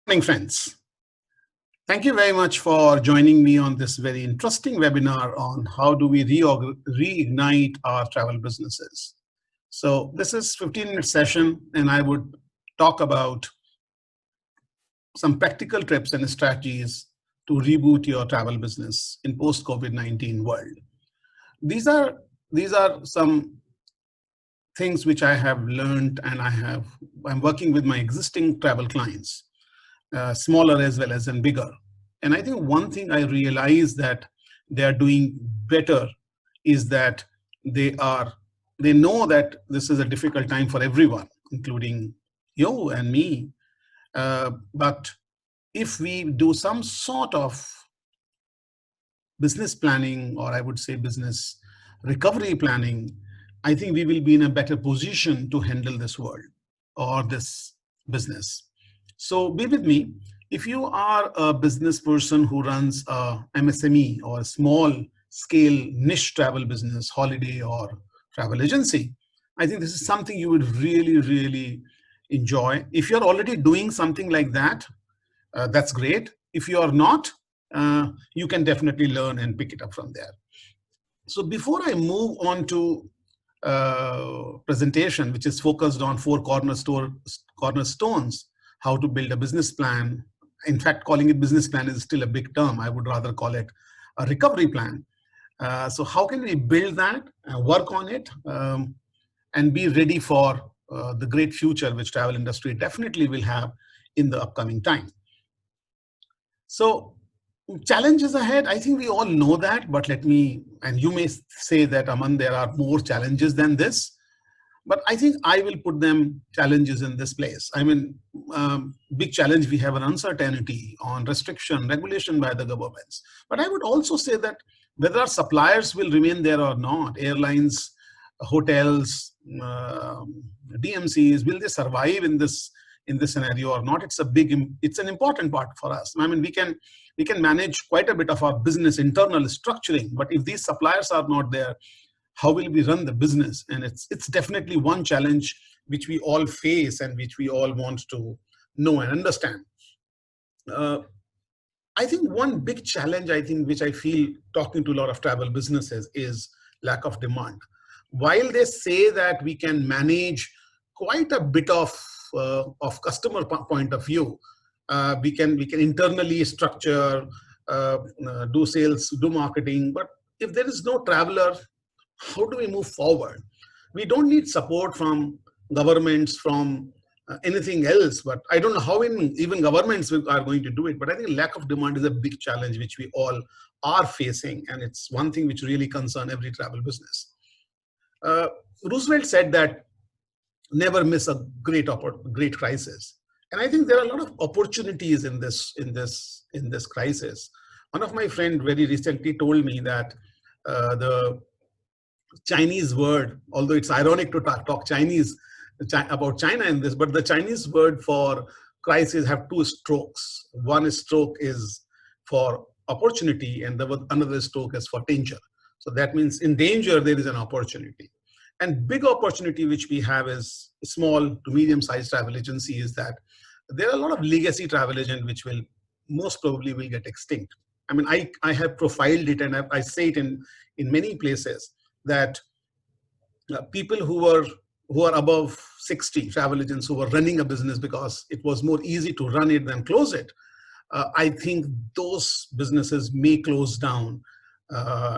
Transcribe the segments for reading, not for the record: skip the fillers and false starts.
Morning, friends. Thank you very much for joining me on this very interesting webinar on how do we reignite our travel businesses. So this is 15-minute session, and I would talk about some practical tips and strategies to reboot your travel business in post-COVID-19 world. These are some things which I have learned, and I'm working with my existing travel clients, smaller as well as and bigger. And I think one thing I realize that they are doing better is that they know that this is a difficult time for everyone, including you and me. But if we do some sort of business planning, or I would say business recovery planning, I think we will be in a better position to handle this world or this business. So be with me. If you are a business person who runs a MSME or a small scale niche travel business, holiday or travel agency, I think this is something you would really, really enjoy. If you're already doing something like that, that's great. If you are not, you can definitely learn and pick it up from there. So before I move on to presentation, which is focused on four cornerstones, how to build a business plan. In fact, calling it business plan is still a big term. I would rather call it a recovery plan. So how can we build that, work on it, and be ready for the great future which travel industry definitely will have in the upcoming time. So challenges ahead, I think we all know that, but and you may say that, Aman, there are more challenges than this. But I think I will put them challenges in this place. I mean, big challenge, we have an uncertainty on restriction, regulation by the governments. But I would also say that whether our suppliers will remain there or not, airlines, hotels, DMCs, will they survive in this scenario or not? It's an important part for us. I mean, we can manage quite a bit of our business internal structuring, but if these suppliers are not there, how will we run the business? And it's definitely one challenge which we all face and which we all want to know and understand. I think one big challenge, which I feel talking to a lot of travel businesses, is lack of demand. While they say that we can manage quite a bit of customer point of view, we can internally structure, do sales, do marketing, but if there is no traveler, how do we move forward? We don't need support from governments, from anything else, but I don't know how even governments are going to do it. But I think lack of demand is a big challenge which we all are facing, and it's one thing which really concerns every travel business. Roosevelt said that never miss a great crisis, and I think there are a lot of opportunities in this crisis. One of my friends very recently told me that the Chinese word, although it's ironic to talk Chinese about China in this, but the Chinese word for crisis have two strokes. One stroke is for opportunity, and another stroke is for danger. So that means in danger, there is an opportunity. And big opportunity which we have is small to medium-sized travel agency is that there are a lot of legacy travel agents which will most probably will get extinct. I mean, I have profiled it, and I say it in many places, that people who are above 60, travel agents who were running a business because it was more easy to run it than close it, I think those businesses may close down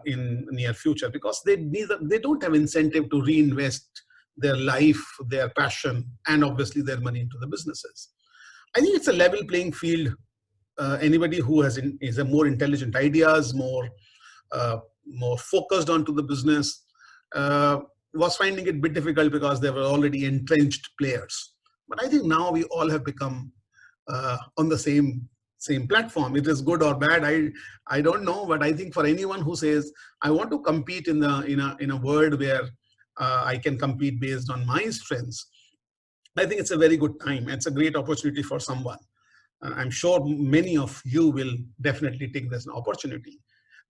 in near future, because they don't have incentive to reinvest their life, their passion, and obviously their money into the businesses. I think it's a level playing field. Anybody who is a more intelligent ideas, more focused onto the business, was finding it a bit difficult because they were already entrenched players. But I think now we all have become on the same platform. It is good or bad, I don't know, but I think for anyone who says I want to compete in a world where I can compete based on my strengths, I think it's a very good time. It's a great opportunity for someone. I'm sure many of you will definitely take this opportunity.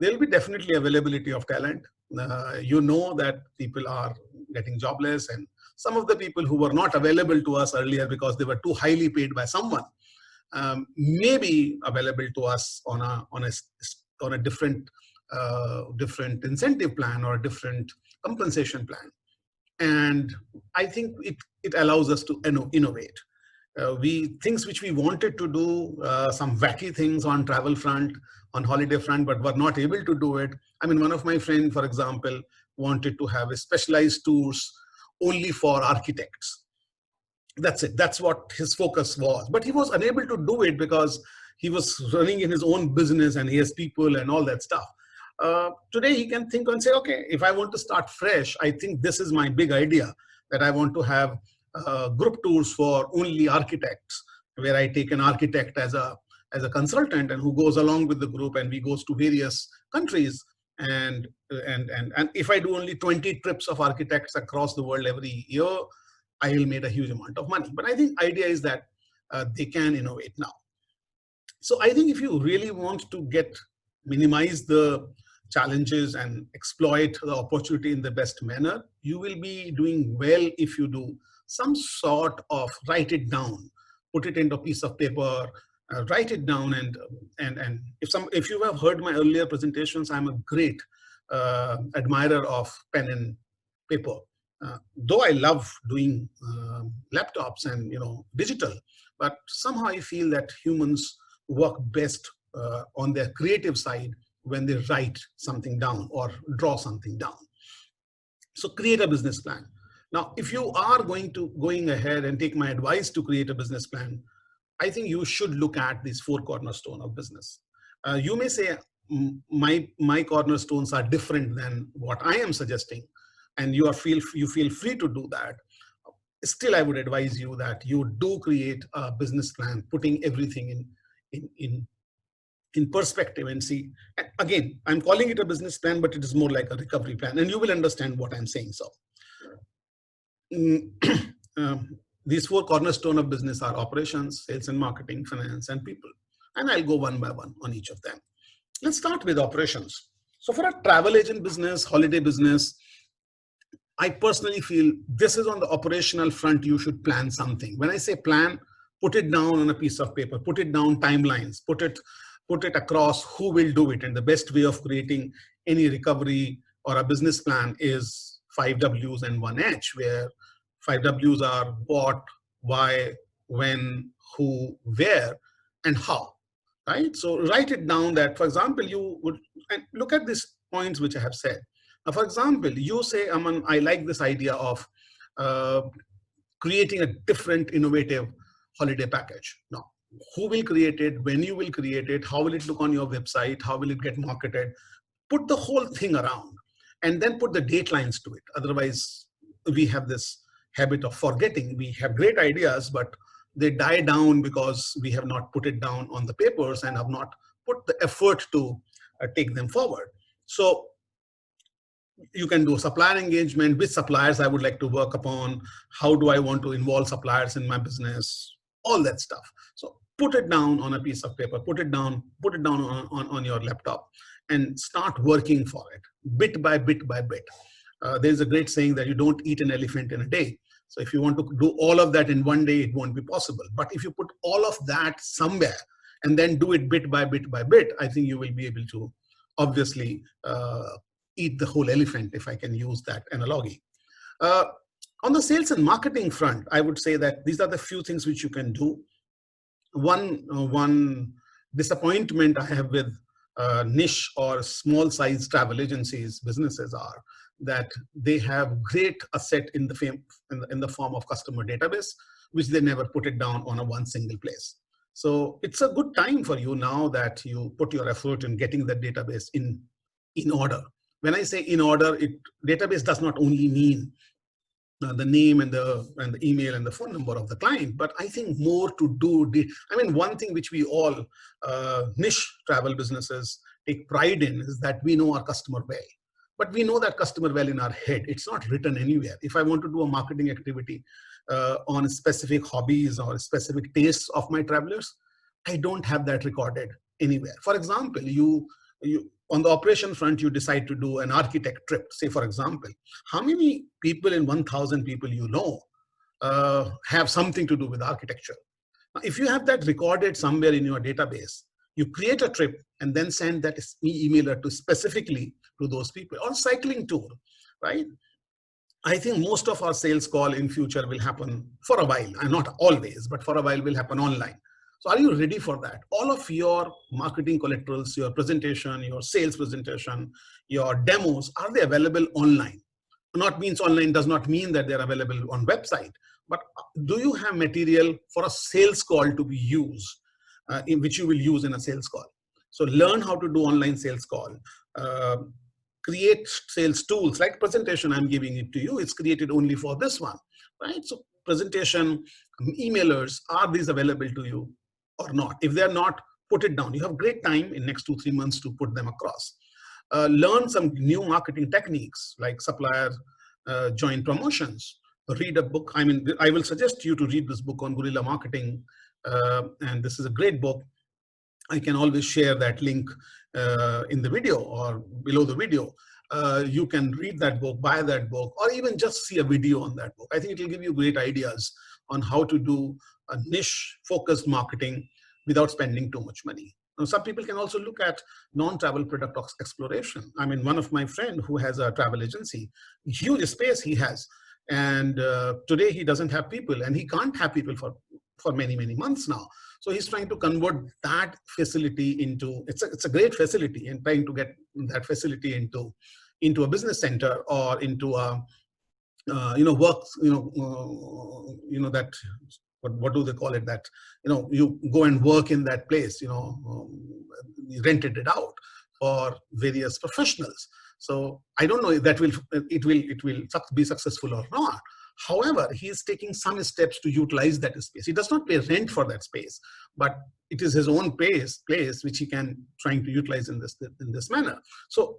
There will be definitely availability of talent. You know that people are getting jobless, and some of the people who were not available to us earlier because they were too highly paid by someone, may be available to us on a different incentive plan or a different compensation plan. And I think it allows us to innovate. We things which we wanted to do, some wacky things on travel front, on holiday front, but were not able to do it. I mean, one of my friends, for example, wanted to have a specialized tours only for architects. That's it. That's what his focus was. But he was unable to do it because he was running in his own business and he has people and all that stuff. Today he can think and say, okay, if I want to start fresh, I think this is my big idea, that I want to have group tours for only architects, where I take an architect as a consultant and who goes along with the group, and we goes to various countries. And if I do only 20 trips of architects across the world every year, I will make a huge amount of money. But I think idea is that they can innovate now. So I think if you really want to minimize the challenges and exploit the opportunity in the best manner, you will be doing well if you do some sort of write it down, put it into a piece of paper, write it down. And if you have heard my earlier presentations, I'm a great admirer of pen and paper. Though I love doing laptops and digital, but somehow I feel that humans work best on their creative side when they write something down or draw something down. So create a business plan. Now, if you are going ahead and take my advice to create a business plan, I think you should look at these 4 cornerstones of business. You may say my cornerstones are different than what I am suggesting, and you feel free to do that. Still, I would advise you that you do create a business plan, putting everything in perspective and see. Again, I'm calling it a business plan, but it is more like a recovery plan, and you will understand what I'm saying. So these 4 cornerstones of business are operations, sales and marketing, finance, and people. And I'll go one by one on each of them. Let's start with operations. So for a travel agent business, holiday business, I personally feel this is on the operational front. You should plan something. When I say plan, put it down on a piece of paper, put it down timelines, put it across who will do it. And the best way of creating any recovery or a business plan is 5 W's and 1 H, where 5 W's are what, why, when, who, where, and how, right? So write it down that, for example, you would and look at these points which I have said. Now, for example, you say, Aman, I like this idea of creating a different innovative holiday package. Now, who will create it, when you will create it, how will it look on your website, how will it get marketed? Put the whole thing around and then put the datelines to it. Otherwise, we have this habit of forgetting. We have great ideas, but they die down because we have not put it down on the papers and have not put the effort to take them forward. So you can do supplier engagement. Which suppliers I would like to work upon? How do I want to involve suppliers in my business? All that stuff. So put it down on a piece of paper, put it down on your laptop, and start working for it bit by bit by bit. There's a great saying that you don't eat an elephant in a day. So if you want to do all of that in one day, it won't be possible. But if you put all of that somewhere and then do it bit by bit by bit, I think you will be able to obviously eat the whole elephant, if I can use that analogy. On the sales and marketing front, I would say that these are the few things which you can do. One disappointment I have with niche or small size travel agencies, businesses, are that they have great asset in the form of customer database, which they never put it down on one single place. So it's a good time for you now that you put your effort in getting that database in order. When I say in order, database does not only mean the name and the email and the phone number of the client, but I think more to do. One thing which we all niche travel businesses take pride in is that we know our customer well. But we know that customer well in our head. It's not written anywhere. If I want to do a marketing activity on specific hobbies or specific tastes of my travelers, I don't have that recorded anywhere. For example, you on the operation front, you decide to do an architect trip. Say, for example, how many people in 1,000 people have something to do with architecture? If you have that recorded somewhere in your database, you create a trip and then send that emailer to specifically to those people. Or cycling tour, right? I think most of our sales call in future will happen for a while, and not always, but for a while will happen online. So are you ready for that? All of your marketing collaterals, your presentation, your sales presentation, your demos, are they available online? Not means online does not mean that they're available on website, but do you have material for a sales call to be used, in which you will use in a sales call? So learn how to do online sales call. Uh, Create sales tools like presentation. I'm giving it to you. It's created only for this one, right? So presentation, emailers, are these available to you or not? If they're not, put it down. You have great time in next 2-3 months to put them across. Learn some new marketing techniques like supplier joint promotions. Read a book. I mean, I will suggest you to read this book on guerrilla marketing. And this is a great book. I can always share that link in the video or below the video. You can read that book, buy that book, or even just see a video on that book. I think it will give you great ideas on how to do a niche focused marketing without spending too much money. Now, some people can also look at non-travel product exploration. I mean, one of my friend who has a travel agency, huge space he has. And today he doesn't have people, and he can't have people for many, many months now. So he's trying to convert that facility into, it's a great facility, and trying to get that facility into a business center or into a, work, that, what do they call it? That, you go and work in that place, rented it out for various professionals. So I don't know if it will be successful or not. However, he is taking some steps to utilize that space. He does not pay rent for that space, but it is his own place which he can trying to utilize in this manner. So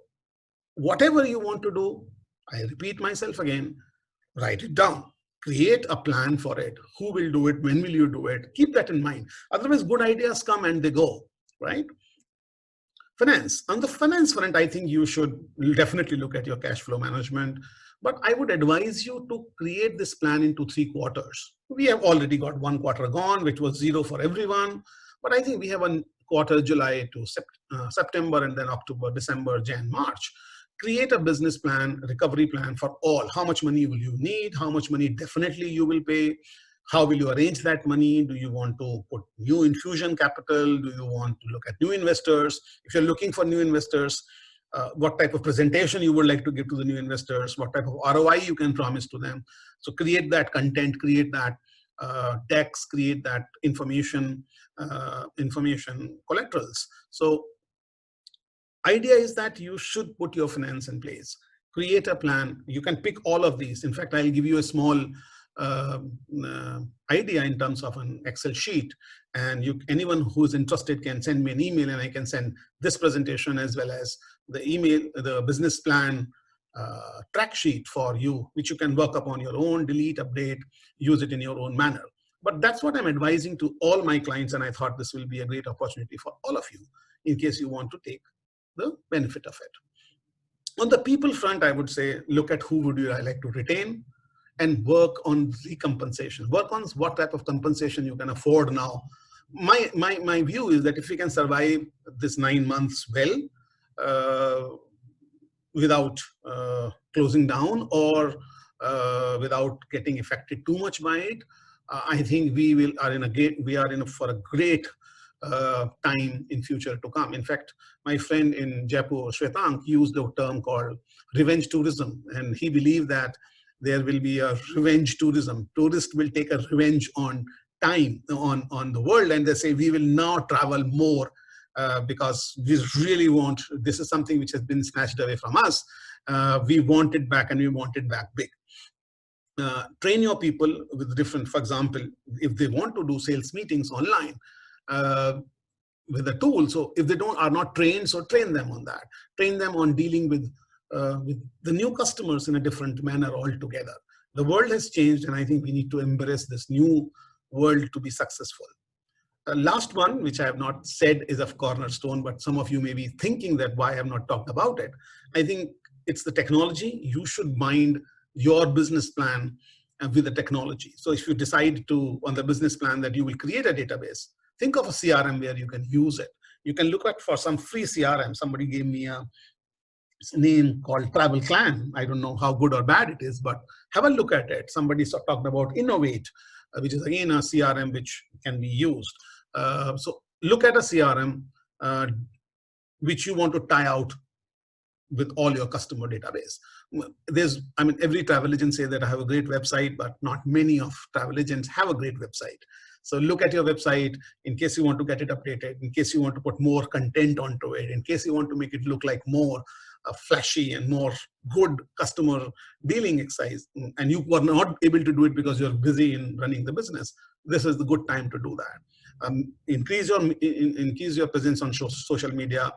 whatever you want to do, I repeat myself again, write it down. Create a plan for it. Who will do it? When will you do it? Keep that in mind. Otherwise, good ideas come and they go, right? Finance. On the finance front, I think you should definitely look at your cash flow management. But I would advise you to create this plan into 3 quarters. We have already got 1 quarter gone, which was 0 for everyone. But I think we have a quarter, July to September, and then October, December, Jan, March. Create a business plan, recovery plan for all. How much money will you need? How much money definitely you will pay? How will you arrange that money? Do you want to put new infusion capital? Do you want to look at new investors? If you're looking for new investors, what type of presentation you would like to give to the new investors? What type of ROI you can promise to them? So create that content, create that decks, create that information collaterals. So idea is that you should put your finance in place. Create a plan. You can pick all of these. In fact, I'll give you a small idea in terms of an Excel sheet, and anyone who's interested can send me an email, and I can send this presentation as well as the business plan track sheet for you, which you can work upon your own, delete, update, use it in your own manner. But that's what I'm advising to all my clients, and I thought this will be a great opportunity for all of you in case you want to take the benefit of it. On the people front, I would say, look at who would you like to retain, and work on recompensation. Work on what type of compensation you can afford now. My view is that if we can survive this 9 months well, without closing down or without getting affected too much by it, I think we are in for a great time in future to come. In fact, my friend in Jaipur, Shwetank, used a term called revenge tourism, and he believed that there will be a revenge tourism. Tourists will take a revenge on time, on the world, and they say we will now travel more because we really want, this is something which has been snatched away from us. We want it back, and we want it back big. Train your people with different, for example, if they want to do sales meetings online, with a tool. So if they are not trained, so train them on that. Train them on dealing with the new customers in a different manner altogether. The world has changed, and I think we need to embrace this new world to be successful. Last one, which I have not said, is of Cornerstone, but some of you may be thinking that why I have not talked about it. I think it's the technology. You should mind your business plan with the technology. So if you decide to, on the business plan, that you will create a database, think of a CRM where you can use it. You can look at for some free CRM. Somebody gave me a name called Travel Clan. I don't know how good or bad it is, but have a look at it. Somebody talked about Innovate, which is again a CRM which can be used. So look at a CRM which you want to tie out with all your customer database. Every travel agent say that I have a great website, but not many of travel agents have a great website. So look at your website in case you want to get it updated, in case you want to put more content onto it, in case you want to make it look like more flashy and more good customer dealing exercise, and you were not able to do it because you're busy in running the business. This is the good time to do that. Increase your presence on social media.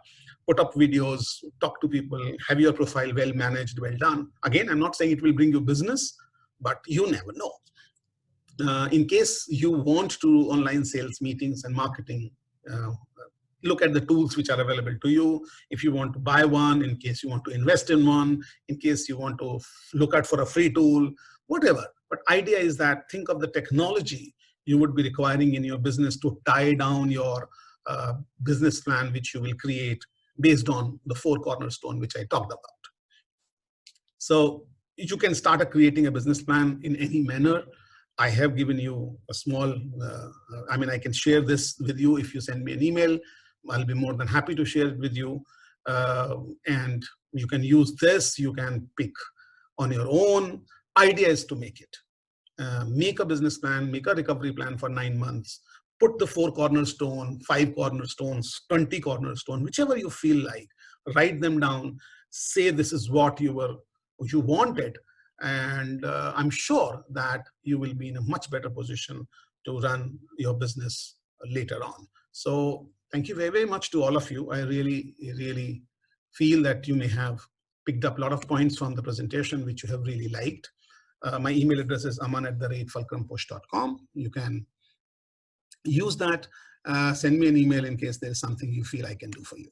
Put up videos, talk to people, have your profile well managed, well done. Again, I'm not saying it will bring you business, but you never know. In case you want to do online sales meetings and marketing, look at the tools which are available to you. If you want to buy one, in case you want to invest in one, in case you want to look out for a free tool, whatever. But idea is that think of the technology you would be requiring in your business to tie down your business plan, which you will create based on the 4 cornerstones which I talked about. So you can start creating a business plan in any manner. I have given you a small, I can share this with you if you send me an email. I'll be more than happy to share it with you. And you can use this, you can pick on your own. Idea is to make it. Make a business plan, make a recovery plan for 9 months. Put the 4 cornerstones, 5 cornerstones, 20 cornerstones, whichever you feel like. Write them down. Say this is what you wanted, and I'm sure that you will be in a much better position to run your business later on. So thank you very, very much to all of you. I really, really feel that you may have picked up a lot of points from the presentation which you have really liked. My email address is aman@fulcrumpush.com. You can use that. Send me an email in case there is something you feel I can do for you.